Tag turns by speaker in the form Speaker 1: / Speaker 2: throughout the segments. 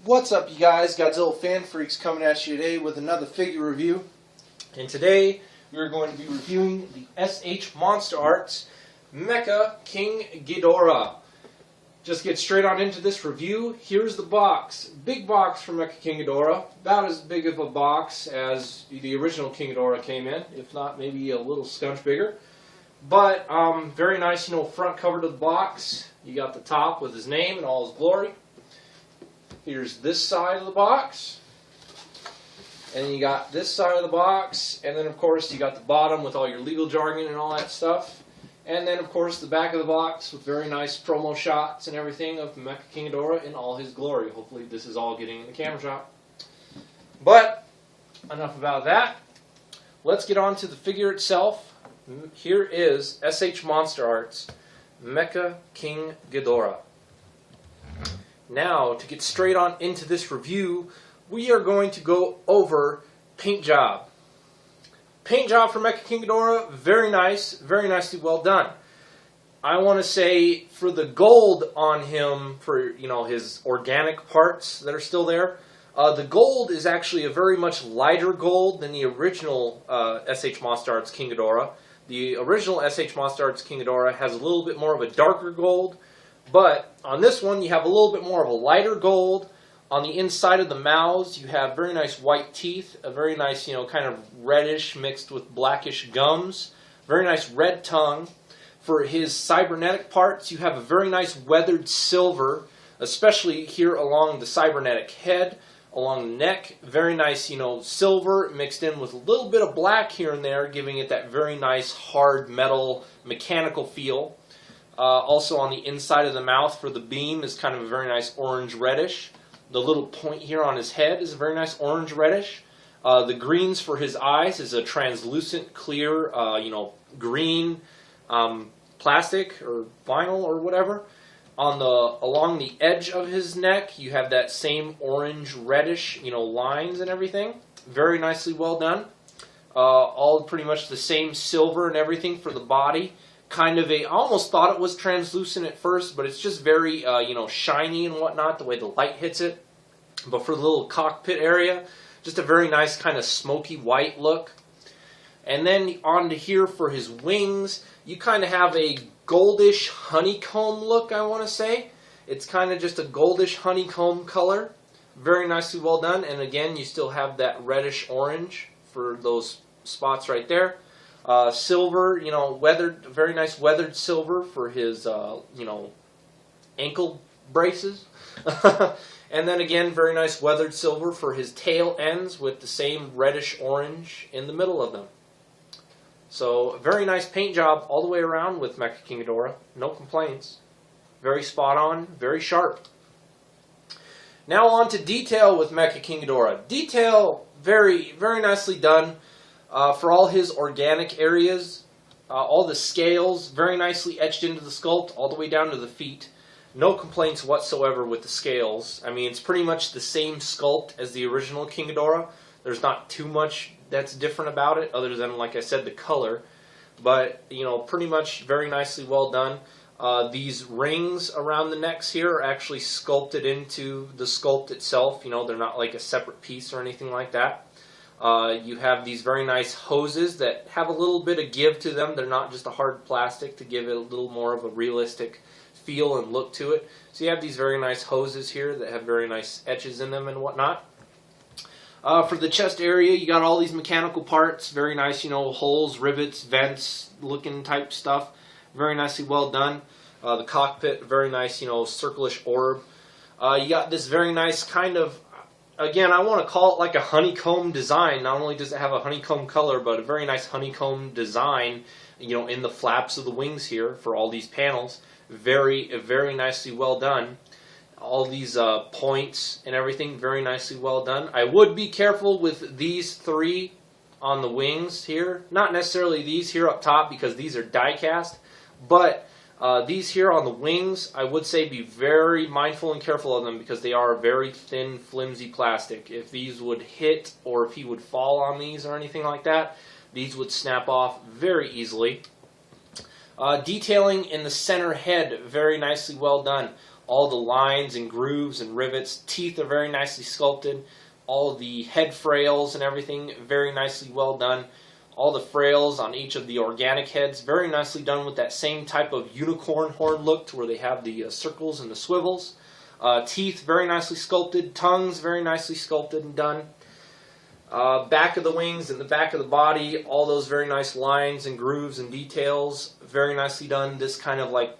Speaker 1: What's up, you guys? Godzilla Fan Freaks coming at you today with another figure review. And today we're going to be reviewing the SH Monsterarts Mecha King Ghidorah. Just get straight on into this review. Here's the box. Big box for Mecha King Ghidorah. About as big of a box as the original King Ghidorah came in, if not maybe a little scunch bigger. But very nice, front cover to the box. You got the top with his name and all his glory. Here's this side of the box, and then you got this side of the box, and then of course you got the bottom with all your legal jargon and all that stuff, and then of course the back of the box with very nice promo shots and everything of Mecha King Ghidorah in all his glory. Hopefully this is all getting in the camera shot. But enough about that. Let's get on to the figure itself. Here is SH Monsterarts Mecha King Ghidorah. Now, to get straight on into this review, we are going to go over paint job. Paint job for Mecha King Ghidorah, very nice, very nicely well done. I want to say for the gold on him, for his organic parts that are still there, the gold is actually a very much lighter gold than the original SH Monsterarts King Ghidorah. The original SH Monsterarts King Ghidorah has a little bit more of a darker gold. But on this one, you have a little bit more of a lighter gold. On the inside of the mouths, you have very nice white teeth, a very nice, kind of reddish mixed with blackish gums. Very nice red tongue. For his cybernetic parts, you have a very nice weathered silver, especially here along the cybernetic head, along the neck. Very nice, silver mixed in with a little bit of black here and there, giving it that very nice hard metal mechanical feel. Also on the inside of the mouth for the beam is kind of a very nice orange reddish. The little point here on his head is a very nice orange reddish. The greens for his eyes is a translucent clear green plastic or vinyl or whatever. Along the edge of his neck you have that same orange reddish lines and everything. Very nicely well done. All pretty much the same silver and everything for the body. I almost thought it was translucent at first, but it's just very, shiny and whatnot, the way the light hits it. But for the little cockpit area, just a very nice kind of smoky white look. And then on to here for his wings, you kind of have a goldish honeycomb look, I want to say. It's kind of just a goldish honeycomb color. Very nicely well done. And again, you still have that reddish orange for those spots right there. Silver, weathered, very nice weathered silver for his, ankle braces. And then again, very nice weathered silver for his tail ends with the same reddish orange in the middle of them. So, very nice paint job all the way around with Mecha King Ghidorah. No complaints. Very spot on, very sharp. Now on to detail with Mecha King Ghidorah. Detail, very, very nicely done. For all his organic areas, all the scales very nicely etched into the sculpt all the way down to the feet. No complaints whatsoever with the scales. I mean, it's pretty much the same sculpt as the original King Ghidorah. There's not too much that's different about it other than, like I said, the color. But, pretty much very nicely well done. These rings around the necks here are actually sculpted into the sculpt itself. They're not like a separate piece or anything like that. You have these very nice hoses that have a little bit of give to them. They're not just a hard plastic to give it a little more of a realistic feel and look to it. So you have these very nice hoses here that have very nice etches in them and whatnot. For the chest area, you got all these mechanical parts. Very nice, holes, rivets, vents looking type stuff. Very nicely well done. The cockpit, very nice, circlish orb. You got this very nice kind of, again, I want to call it like a honeycomb design. Not only does it have a honeycomb color, but a very nice honeycomb design, in the flaps of the wings here for all these panels. Very, very nicely well done. All these points and everything, very nicely well done. I would be careful with these three on the wings here. Not necessarily these here up top because these are die cast, but these here on the wings, I would say be very mindful and careful of them because they are very thin, flimsy plastic. If these would hit or if he would fall on these or anything like that, these would snap off very easily. Detailing in the center head, very nicely well done. All the lines and grooves and rivets. Teeth are very nicely sculpted. All of the head frails and everything, very nicely well done. All the frails on each of the organic heads, very nicely done with that same type of unicorn horn look to where they have the circles and the swivels. Teeth, very nicely sculpted. Tongues, very nicely sculpted and done. Back of the wings and the back of the body, all those very nice lines and grooves and details, very nicely done. This kind of like,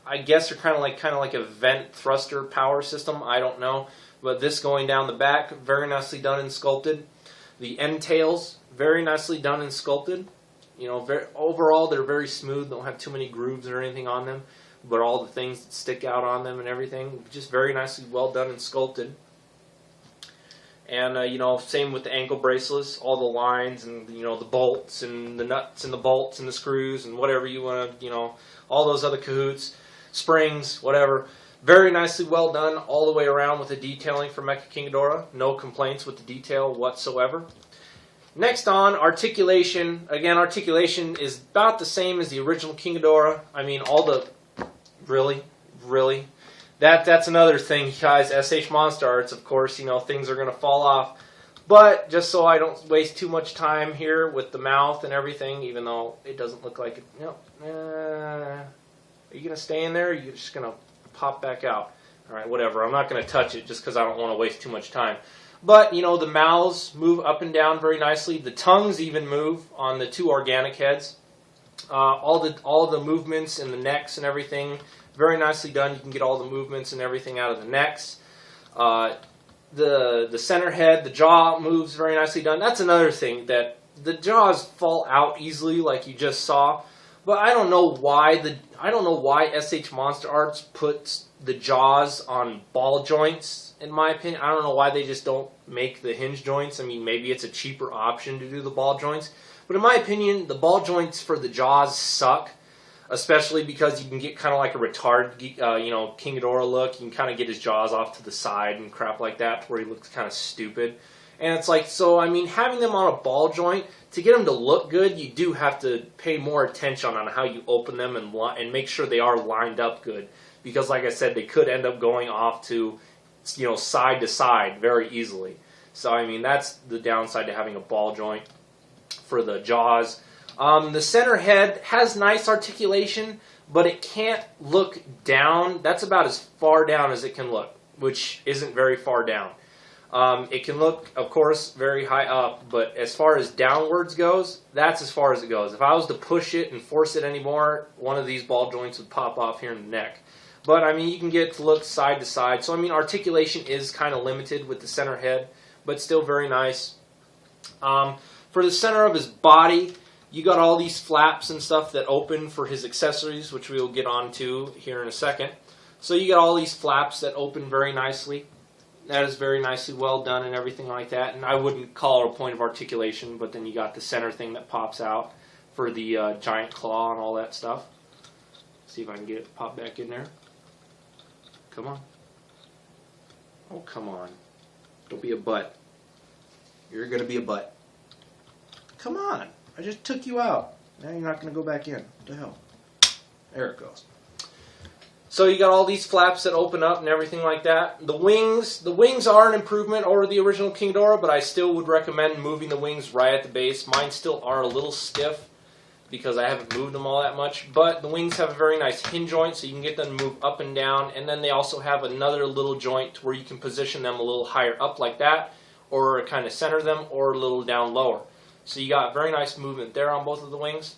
Speaker 1: I guess they're kind of like a vent thruster power system, I don't know. But this going down the back, very nicely done and sculpted. The end tails, very nicely done and sculpted. You know, overall they're very smooth, don't have too many grooves or anything on them. But all the things that stick out on them and everything, just very nicely well done and sculpted. And, you know, same with the ankle bracelets, all the lines and, you know, the bolts and the nuts and the bolts and the screws and whatever you want to, you know, all those other cahoots, springs, whatever. Very nicely well done all the way around with the detailing for Mecha King Ghidorah. No complaints with the detail whatsoever. Next on, articulation. Again, articulation is about the same as the original King Ghidorah. I mean, all the... Really? That's another thing, guys. SH Monsterarts, of course, you know, things are going to fall off. But just so I don't waste too much time here with the mouth and everything, even though it doesn't look like it. You know, are you going to stay in there, or are you just going to pop back out? All right, whatever. I'm not going to touch it just because I don't want to waste too much time. But, you know, the mouths move up and down very nicely. The tongues even move on the two organic heads. All the movements in the necks and everything, very nicely done. You can get all the movements and everything out of the necks. The center head, the jaw moves very nicely done. That's another thing, that the jaws fall out easily, like you just saw. But I don't know why SH Monsterarts puts the jaws on ball joints. In my opinion, I don't know why they just don't make the hinge joints. I mean, maybe it's a cheaper option to do the ball joints. But in my opinion, the ball joints for the jaws suck, especially because you can get kind of like a retarded, you know, King Ghidorah look. You can kind of get his jaws off to the side and crap like that, to where he looks kind of stupid. And it's like, so I mean, having them on a ball joint, to get them to look good, you do have to pay more attention on how you open them and make sure they are lined up good. Because like I said, they could end up going off to, you know, side to side very easily. So I mean, that's the downside to having a ball joint for the jaws. The center head has nice articulation, but it can't look down. That's about as far down as it can look, which isn't very far down. It can look, of course, very high up, but as far as downwards goes, that's as far as it goes. If I was to push it and force it anymore, one of these ball joints would pop off here in the neck. But, I mean, you can get it to look side to side. So, I mean, articulation is kind of limited with the center head, but still very nice. For the center of his body, you got all these flaps and stuff that open for his accessories, which we will get onto here in a second. So you got all these flaps that open very nicely. That is very nicely well done and everything like that. And I wouldn't call it a point of articulation, but then you got the center thing that pops out for the giant claw and all that stuff. See if I can get it to pop back in there. Come on. Oh, come on. Don't be a butt. You're going to be a butt. Come on. I just took you out. Now you're not going to go back in. What the hell? There it goes. So you got all these flaps that open up and everything like that. The wings are an improvement over the original King Ghidorah, but I still would recommend moving the wings right at the base. Mine still are a little stiff because I haven't moved them all that much. But the wings have a very nice hinge joint, so you can get them to move up and down. And then they also have another little joint where you can position them a little higher up like that, or kind of center them, or a little down lower. So you got very nice movement there on both of the wings.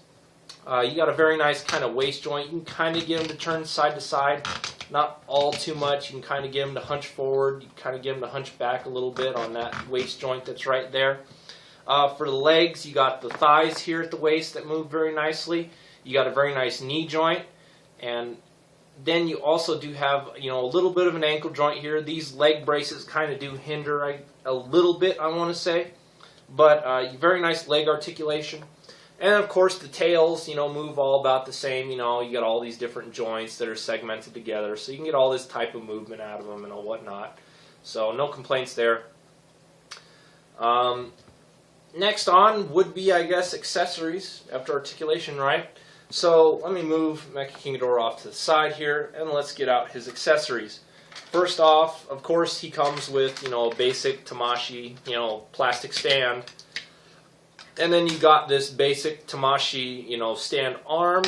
Speaker 1: You got a very nice kind of waist joint. You can kind of get them to turn side to side, not all too much. You can kind of get them to hunch forward. You can kind of get them to hunch back a little bit on that waist joint that's right there. For the legs, you got the thighs here at the waist that move very nicely. You got a very nice knee joint, and then you also do have, you know, a little bit of an ankle joint here. These leg braces kind of do hinder a little bit, I want to say. But very nice leg articulation. And of course the tails, you know, move all about the same. You know, you got all these different joints that are segmented together. So you can get all this type of movement out of them and whatnot. So no complaints there. Next on would be, I guess, accessories after articulation, right? So let me move Mecha King Ghidorah off to the side here, and let's get out his accessories. First off, of course, he comes with, a basic Tamashii, plastic stand. And then you got this basic Tamashii, stand arm,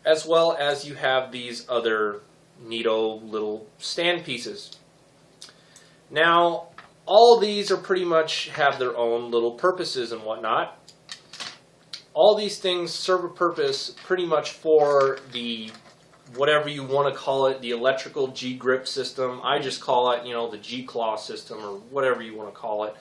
Speaker 1: as well as you have these other neato little stand pieces. Now, all these are pretty much have their own little purposes and whatnot. All these things serve a purpose pretty much for the, whatever you want to call it, the electrical G-grip system. I just call it, the G-claw system, or whatever you want to call it.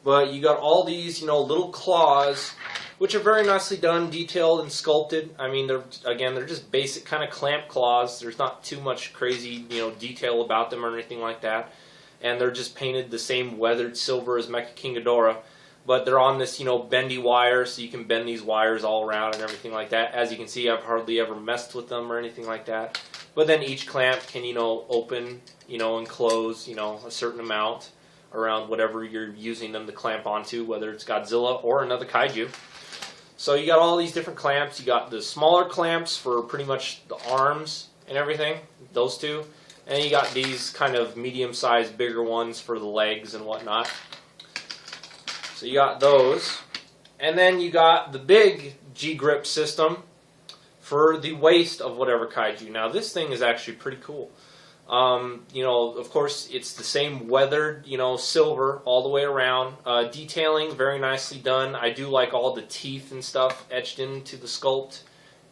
Speaker 1: But you got all these, little claws, which are very nicely done, detailed, and sculpted. I mean, they're just basic kind of clamp claws. There's not too much crazy, detail about them or anything like that. And they're just painted the same weathered silver as Mecha King Ghidorah. But they're on this, bendy wire, so you can bend these wires all around and everything like that. As you can see, I've hardly ever messed with them or anything like that. But then each clamp can, open, and close, a certain amount around whatever you're using them to clamp onto, whether it's Godzilla or another kaiju. So you got all these different clamps. You got the smaller clamps for pretty much the arms and everything, those two. And you got these kind of medium-sized, bigger ones for the legs and whatnot. So you got those. And then you got the big G-grip system for the waist of whatever kaiju. Now this thing is actually pretty cool. Of course, it's the same weathered, silver all the way around. Detailing, very nicely done. I do like all the teeth and stuff etched into the sculpt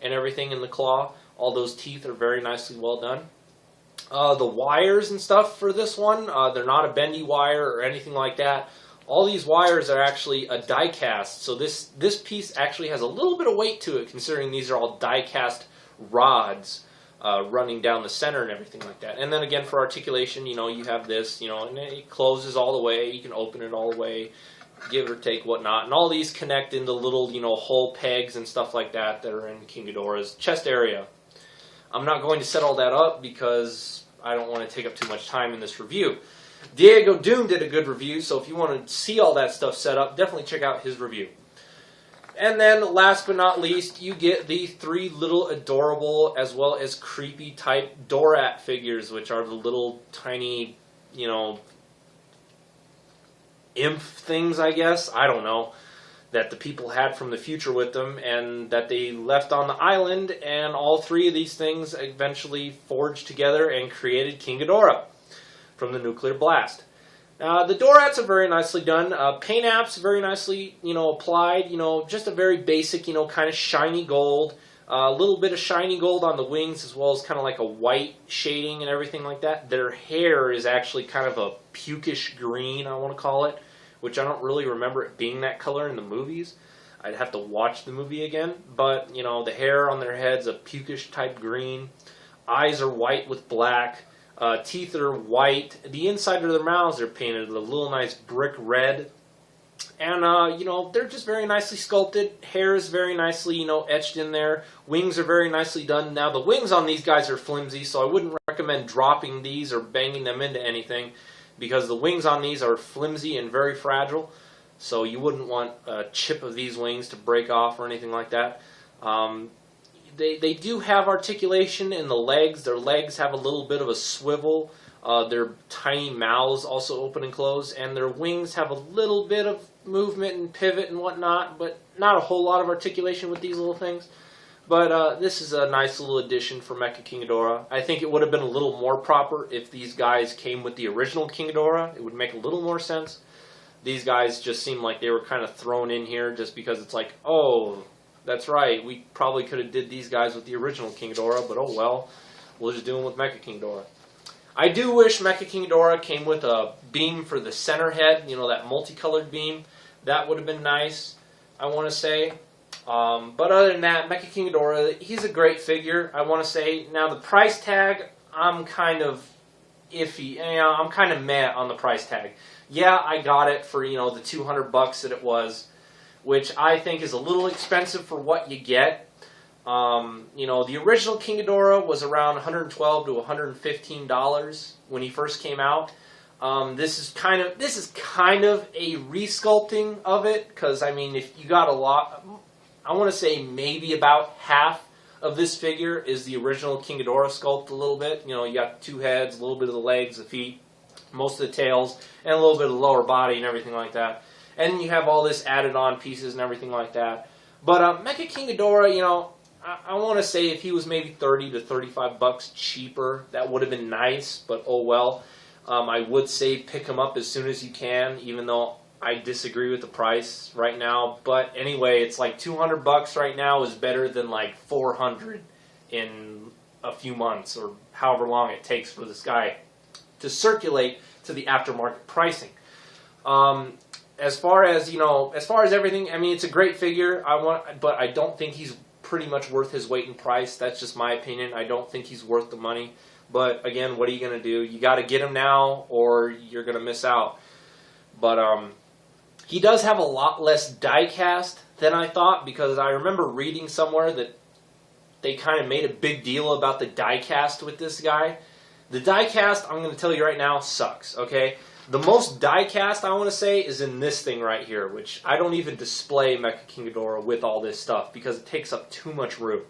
Speaker 1: and everything in the claw. All those teeth are very nicely well done. The wires and stuff for this one, they're not a bendy wire or anything like that. All these wires are actually a die cast, so this piece actually has a little bit of weight to it, considering these are all die cast rods running down the center and everything like that. And then again, for articulation, you have this, and it closes all the way. You can open it all the way, give or take, whatnot. And all these connect into little, hole pegs and stuff like that that are in King Ghidorah's chest area. I'm not going to set all that up because I don't want to take up too much time in this review. Diego Doom did a good review, so if you want to see all that stuff set up, definitely check out his review. And then, last but not least, you get the 3 little adorable as well as creepy type Dorat figures, which are the little tiny, imp things, I guess. I don't know. That the people had from the future with them and that they left on the island, and all 3 of these things eventually forged together and created King Ghidorah from the nuclear blast. The Dorats are very nicely done. Paint apps very nicely, applied. Just a very basic, kind of shiny gold. A little bit of shiny gold on the wings, as well as kind of like a white shading and everything like that. Their hair is actually kind of a pukish green, I want to call it, which I don't really remember it being that color in the movies. I'd have to watch the movie again. But, the hair on their head's a pukish type green. Eyes are white with black. Teeth are white. The inside of their mouths are painted a little nice brick red. And, they're just very nicely sculpted. Hair is very nicely, etched in there. Wings are very nicely done. Now, the wings on these guys are flimsy, so I wouldn't recommend dropping these or banging them into anything, because the wings on these are flimsy and very fragile. So you wouldn't want a chip of these wings to break off or anything like that. They do have articulation in the legs. Their legs have a little bit of a swivel. Their tiny mouths also open and close. And their wings have a little bit of movement and pivot and whatnot, but not a whole lot of articulation with these little things. But this is a nice little addition for Mecha King Ghidorah. I think it would have been a little more proper if these guys came with the original King Ghidorah. It would make a little more sense. These guys just seem like they were kind of thrown in here just because it's like, oh, that's right, we probably could have did these guys with the original King Ghidorah, but oh well, we'll just do them with Mecha King Ghidorah. I do wish Mecha King Ghidorah came with a beam for the center head, that multicolored beam. That would have been nice, I want to say. But other than that, Mecha King Ghidorah, he's a great figure, I want to say. Now, the price tag, I'm kind of iffy. I'm kind of meh on the price tag. Yeah, I got it for, the $200 that it was, which I think is a little expensive for what you get. The original King Ghidorah was around $112 to $115 when he first came out. This is kind of a resculpting of it, because if you got a lot, I want to say maybe about half of this figure is the original King Ghidorah sculpt a little bit. You know, you got 2 heads, a little bit of the legs, the feet, most of the tails, and a little bit of the lower body and everything like that. And you have all this added on pieces and everything like that. But Mecha King Ghidorah, you know, I want to say if he was maybe 30 to 35 bucks cheaper, that would have been nice, but oh well. I would say pick him up as soon as you can, even though I disagree with the price right now. But anyway, it's like 200 bucks right now is better than like 400 in a few months or however long it takes for this guy to circulate to the aftermarket pricing. As far as, you know, as far as everything, I mean, it's a great figure. But I don't think he's pretty much worth his weight in price. That's just my opinion. I don't think he's worth the money. But again, what are you going to do? You got to get him now or you're going to miss out. But he does have a lot less die cast than I thought, because I remember reading somewhere that they kind of made a big deal about the die cast with this guy. The die cast, I'm going to tell you right now, sucks, okay? The most die cast, I want to say, is in this thing right here, which I don't even display Mecha King Ghidorah with all this stuff because it takes up too much room.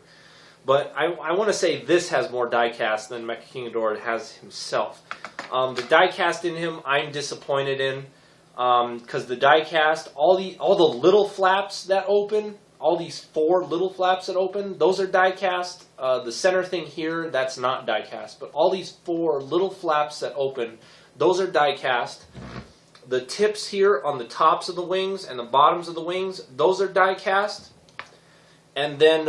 Speaker 1: But I want to say this has more die cast than Mecha King Ghidorah has himself. The die cast in him, I'm disappointed in, because the die cast, all the little flaps that open, all these 4 little flaps that open, those are die cast. The center thing here, that's not die cast. But all these 4 little flaps that open, those are die cast. The tips here on the tops of the wings and the bottoms of the wings, those are die cast. And then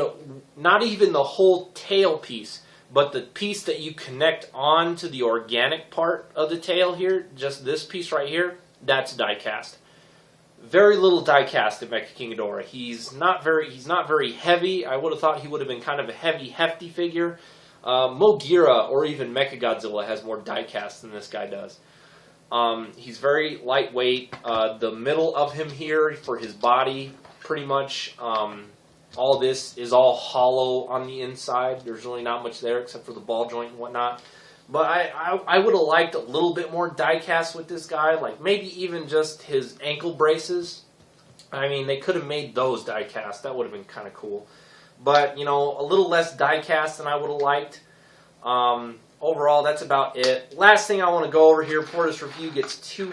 Speaker 1: not even the whole tail piece, but the piece that you connect on to the organic part of the tail here, just this piece right here, that's die cast. Very little die cast in Mecha King Ghidorah. He's not very heavy. I would have thought he would have been kind of a heavy, hefty figure. Ghidorah or even Mecha Godzilla has more die cast than this guy does. He's very lightweight. The middle of him here for his body, pretty much all this is all hollow on the inside. There's really not much there except for the ball joint and whatnot. But I would have liked a little bit more die cast with this guy, like maybe even just his ankle braces. I mean, they could have made those die cast. That would have been kind of cool. But, you know, a little less die cast than I would have liked. Overall, that's about it. Last thing I want to go over here before this review gets too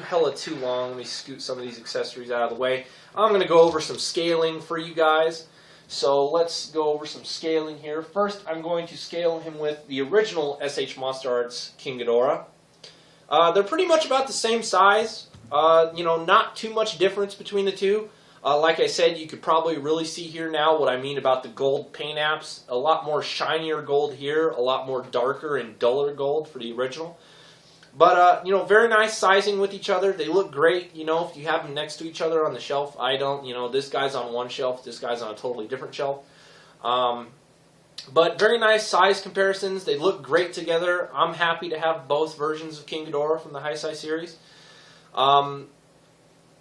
Speaker 1: long. Let me scoot some of these accessories out of the way. I'm going to go over some scaling for you guys. So let's go over some scaling here. First, I'm going to scale him with the original SH Monsterarts King Ghidorah. They're pretty much about the same size. You know, not too much difference between the two. Like I said, you could probably really see here now what I mean about the gold paint apps. A lot more shinier gold here, a lot more darker and duller gold for the original. But, you know, very nice sizing with each other. They look great, you know, if you have them next to each other on the shelf. I don't, you know, this guy's on one shelf, this guy's on a totally different shelf. But very nice size comparisons. They look great together. I'm happy to have both versions of King Ghidorah from the Heisei series.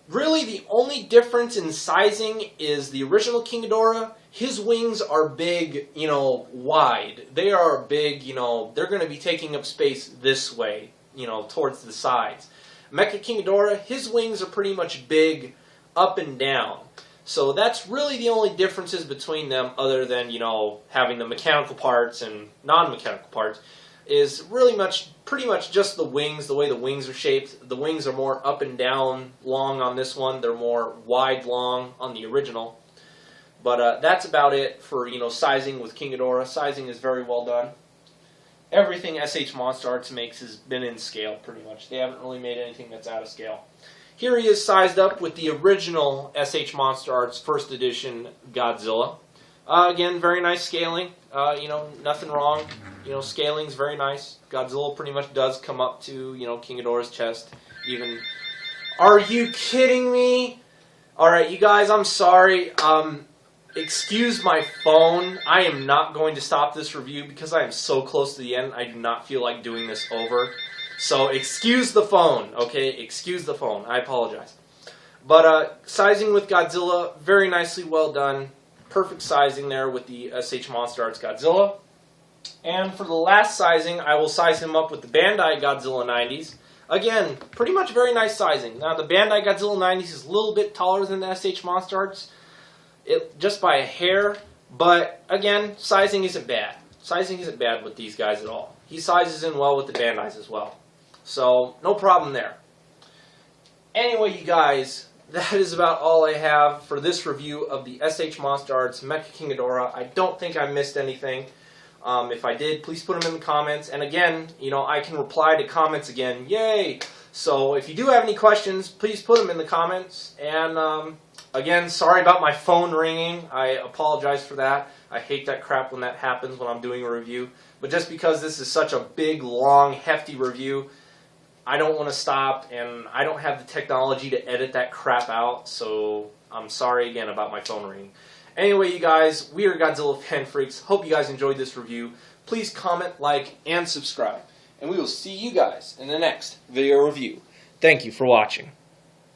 Speaker 1: Really, the only difference in sizing is the original King Ghidorah. His wings are big, you know, wide. They are big, you know, they're going to be taking up space this way, you know, towards the sides. Mecha King Ghidorah, his wings are pretty much big up and down. So that's really the only differences between them, other than, you know, having the mechanical parts and non-mechanical parts, is really pretty much just the wings, the way the wings are shaped. The wings are more up and down long on this one. They're more wide long on the original. But that's about it for, you know, sizing with King Ghidorah. Sizing is very well done. Everything SH Monsterarts makes has been in scale, pretty much. They haven't really made anything that's out of scale. Here he is sized up with the original SH Monsterarts First Edition Godzilla. Again, very nice scaling. You know, nothing wrong. You know, scaling's very nice. Godzilla pretty much does come up to, you know, King Ghidorah's chest. Even. Are you kidding me? Alright, you guys, I'm sorry. Excuse my phone. I am not going to stop this review because I am so close to the end. I do not feel like doing this over. So excuse the phone, okay? Excuse the phone. I apologize. But sizing with Godzilla, very nicely well done. Perfect sizing there with the SH Monsterarts Godzilla. And for the last sizing, I will size him up with the Bandai Godzilla 90s. Again, pretty much very nice sizing. Now, the Bandai Godzilla 90s is a little bit taller than the SH Monsterarts. just by a hair. But again, sizing isn't bad. Sizing isn't bad with these guys at all. He sizes in well with the Bandais as well. So no problem there. Anyway, you guys, that is about all I have for this review of the SH Monsterarts Mecha King Ghidorah. I don't think I missed anything. If I did, please put them in the comments. And again, I can reply to comments again. Yay! So if you do have any questions, please put them in the comments. And again, sorry about my phone ringing. I apologize for that. I hate that crap when that happens when I'm doing a review. But just because this is such a big, long, hefty review, I don't want to stop, and I don't have the technology to edit that crap out, so I'm sorry again about my phone ringing. Anyway, you guys, we are Godzilla Fan Freaks. Hope you guys enjoyed this review. Please comment, like, and subscribe. And we will see you guys in the next video review. Thank you for watching.